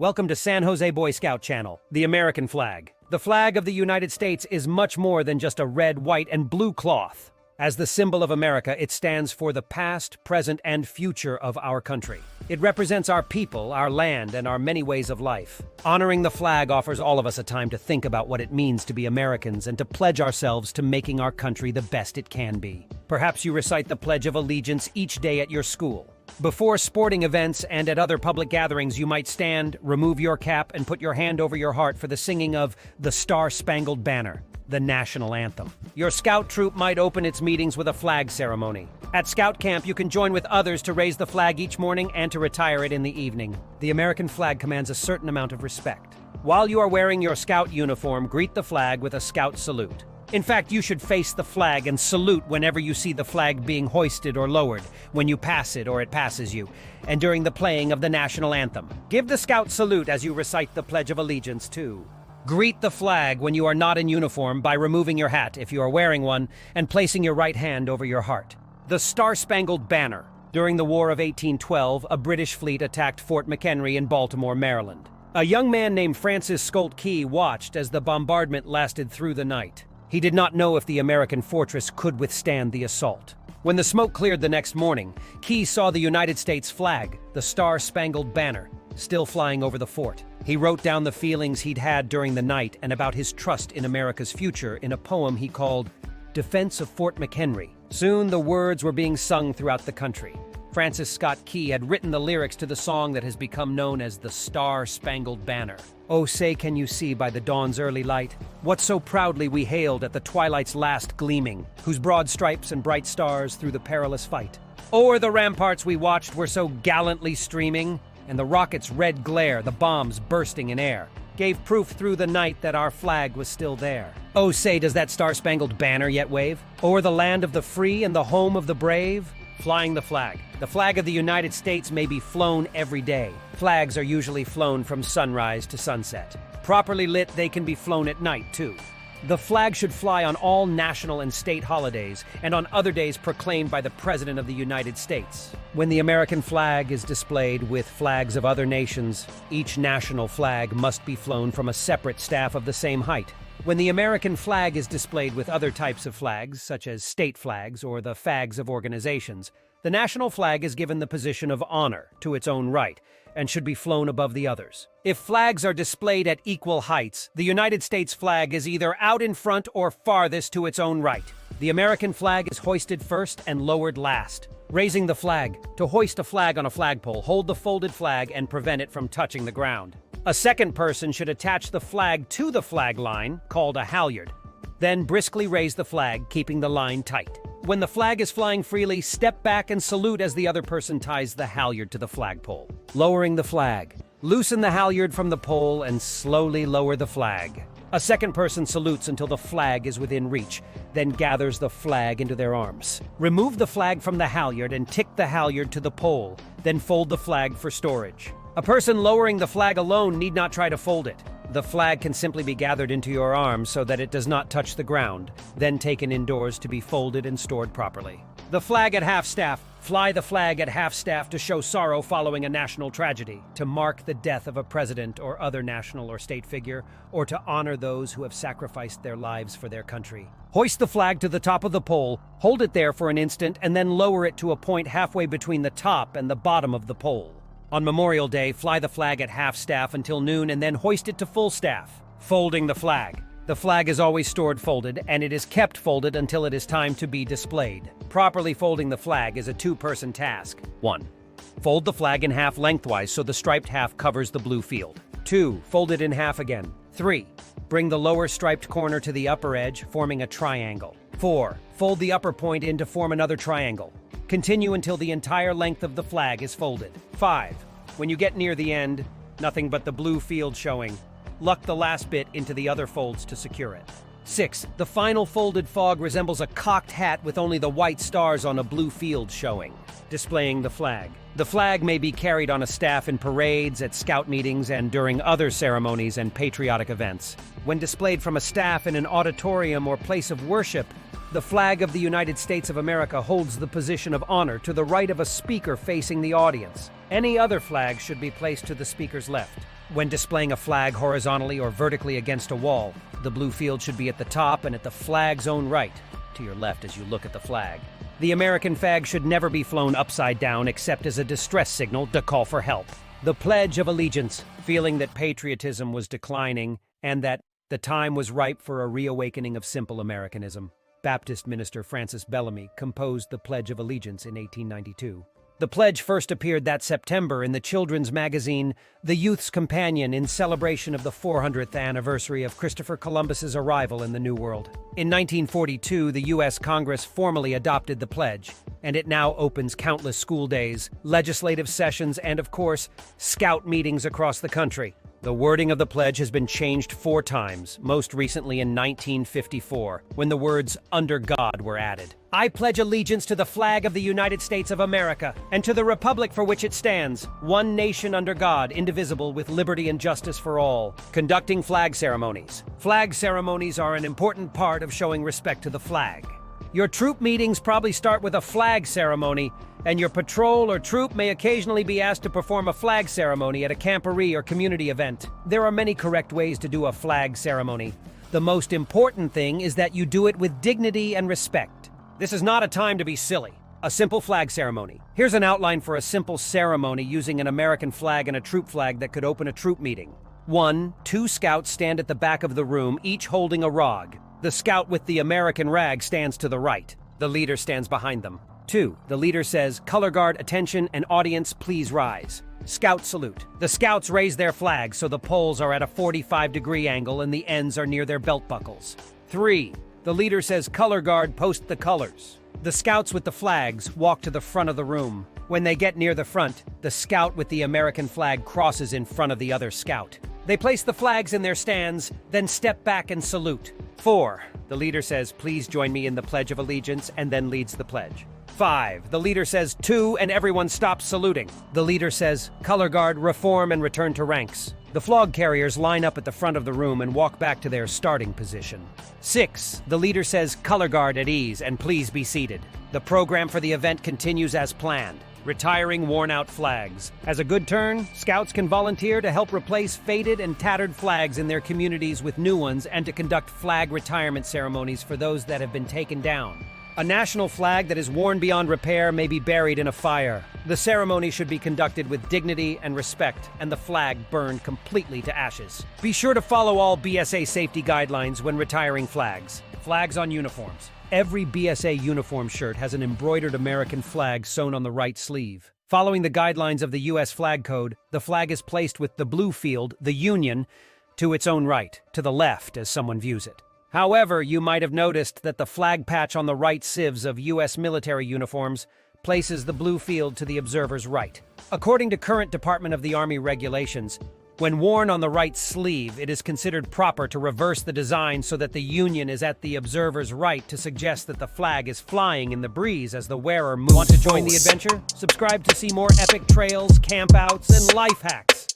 Welcome to San Jose Boy Scout Channel, the American flag. The flag of the United States is much more than just a red, white, and blue cloth. As the symbol of America, it stands for the past, present, and future of our country. It represents our people, our land, and our many ways of life. Honoring the flag offers all of us a time to think about what it means to be Americans and to pledge ourselves to making our country the best it can be. Perhaps you recite the Pledge of Allegiance each day at your school. Before sporting events and at other public gatherings, you might stand, remove your cap, and put your hand over your heart for the singing of the Star-Spangled Banner, the national anthem. Your scout troop might open its meetings with a flag ceremony. At scout camp, you can join with others to raise the flag each morning and to retire it in the evening. The American flag commands a certain amount of respect. While you are wearing your scout uniform, greet the flag with a scout salute. In fact, you should face the flag and salute whenever you see the flag being hoisted or lowered, when you pass it or it passes you, and during the playing of the national anthem. Give the scout salute as you recite the Pledge of Allegiance, too. Greet the flag when you are not in uniform by removing your hat, if you are wearing one, and placing your right hand over your heart. The Star-Spangled Banner. During the War of 1812, a British fleet attacked Fort McHenry in Baltimore, Maryland. A young man named Francis Scott Key watched as the bombardment lasted through the night. He did not know if the American fortress could withstand the assault. When the smoke cleared the next morning, Key saw the United States flag, the Star-Spangled Banner, still flying over the fort. He wrote down the feelings he'd had during the night and about his trust in America's future in a poem he called Defense of Fort McHenry. Soon the words were being sung throughout the country. Francis Scott Key had written the lyrics to the song that has become known as the Star-Spangled Banner. Oh, say can you see by the dawn's early light, what so proudly we hailed at the twilight's last gleaming, whose broad stripes and bright stars through the perilous fight. O'er the ramparts we watched were so gallantly streaming, and the rocket's red glare, the bombs bursting in air, gave proof through the night that our flag was still there. Oh, say does that Star-Spangled Banner yet wave? O'er the land of the free and the home of the brave? Flying the flag. The flag of the United States may be flown every day. Flags are usually flown from sunrise to sunset. Properly lit, they can be flown at night, too. The flag should fly on all national and state holidays and on other days proclaimed by the President of the United States. When the American flag is displayed with flags of other nations, each national flag must be flown from a separate staff of the same height. When the American flag is displayed with other types of flags, such as state flags or the flags of organizations, the national flag is given the position of honor to its own right and should be flown above the others. If flags are displayed at equal heights, the United States flag is either out in front or farthest to its own right. The American flag is hoisted first and lowered last. Raising the flag. To hoist a flag on a flagpole, hold the folded flag and prevent it from touching the ground. A second person should attach the flag to the flag line, called a halyard. Then briskly raise the flag, keeping the line tight. When the flag is flying freely, step back and salute as the other person ties the halyard to the flagpole. Lowering the flag. Loosen the halyard from the pole and slowly lower the flag. A second person salutes until the flag is within reach, then gathers the flag into their arms. Remove the flag from the halyard and tick the halyard to the pole, then fold the flag for storage. A person lowering the flag alone need not try to fold it. The flag can simply be gathered into your arms so that it does not touch the ground, then taken indoors to be folded and stored properly. The flag at half-staff. Fly the flag at half-staff to show sorrow following a national tragedy, to mark the death of a president or other national or state figure, or to honor those who have sacrificed their lives for their country. Hoist the flag to the top of the pole, hold it there for an instant, and then lower it to a point halfway between the top and the bottom of the pole. On Memorial Day, fly the flag at half-staff until noon and then hoist it to full staff. Folding the flag. The flag is always stored folded, and it is kept folded until it is time to be displayed. Properly folding the flag is a two-person task. 1. Fold the flag in half lengthwise so the striped half covers the blue field. 2. Fold it in half again. 3. Bring the lower striped corner to the upper edge, forming a triangle. 4. Fold the upper point in to form another triangle. Continue until the entire length of the flag is folded. 5. When you get near the end, nothing but the blue field showing. Luck the last bit into the other folds to secure it. 6. The final folded fog resembles a cocked hat with only the white stars on a blue field showing, displaying the flag. The flag may be carried on a staff in parades, at scout meetings, and during other ceremonies and patriotic events. When displayed from a staff in an auditorium or place of worship, the flag of the United States of America holds the position of honor to the right of a speaker facing the audience. Any other flag should be placed to the speaker's left. When displaying a flag horizontally or vertically against a wall, the blue field should be at the top and at the flag's own right, to your left as you look at the flag. The American flag should never be flown upside down except as a distress signal to call for help. The Pledge of Allegiance, feeling that patriotism was declining and that the time was ripe for a reawakening of simple Americanism. Baptist minister Francis Bellamy composed the Pledge of Allegiance in 1892. The pledge first appeared that September in the children's magazine The Youth's Companion in celebration of the 400th anniversary of Christopher Columbus's arrival in the New World. In 1942, the U.S. Congress formally adopted the pledge, and it now opens countless school days, legislative sessions, and, of course, scout meetings across the country. The wording of the pledge has been changed 4 times, most recently in 1954, when the words "under God" were added. I pledge allegiance to the flag of the United States of America, and to the republic for which it stands, one nation under God, indivisible, with liberty and justice for all. Conducting flag ceremonies. Flag ceremonies are an important part of showing respect to the flag. Your troop meetings probably start with a flag ceremony, and your patrol or troop may occasionally be asked to perform a flag ceremony at a camporee or community event. There are many correct ways to do a flag ceremony. The most important thing is that you do it with dignity and respect. This is not a time to be silly. A simple flag ceremony. Here's an outline for a simple ceremony using an American flag and a troop flag that could open a troop meeting. 1. 2 scouts stand at the back of the room, each holding a rag. The scout with the American rag stands to the right. The leader stands behind them. 2. The leader says, "Color guard, attention, and audience, please rise." Scout salute. The scouts raise their flags so the poles are at a 45-degree angle and the ends are near their belt buckles. 3. The leader says, "Color guard, post the colors." The scouts with the flags walk to the front of the room. When they get near the front, the scout with the American flag crosses in front of the other scout. They place the flags in their stands, then step back and salute. 4. The leader says, "Please join me in the Pledge of Allegiance," and then leads the pledge. 5. The leader says, "2," and everyone stops saluting. The leader says, "Color guard, reform and return to ranks." The flag carriers line up at the front of the room and walk back to their starting position. 6. The leader says, "Color guard at ease, and please be seated." The program for the event continues as planned. Retiring worn-out flags. As a good turn, scouts can volunteer to help replace faded and tattered flags in their communities with new ones and to conduct flag retirement ceremonies for those that have been taken down. A national flag that is worn beyond repair may be buried in a fire. The ceremony should be conducted with dignity and respect, and the flag burned completely to ashes. Be sure to follow all BSA safety guidelines when retiring flags. Flags on uniforms. Every BSA uniform shirt has an embroidered American flag sewn on the right sleeve. Following the guidelines of the U.S. Flag Code, the flag is placed with the blue field, the Union, to its own right, to the left as someone views it. However, you might have noticed that the flag patch on the right sieves of U.S. military uniforms places the blue field to the observer's right. According to current Department of the Army regulations, when worn on the right sleeve, it is considered proper to reverse the design so that the Union is at the observer's right to suggest that the flag is flying in the breeze as the wearer moves. Want to join the adventure? Subscribe to see more epic trails, campouts, and life hacks.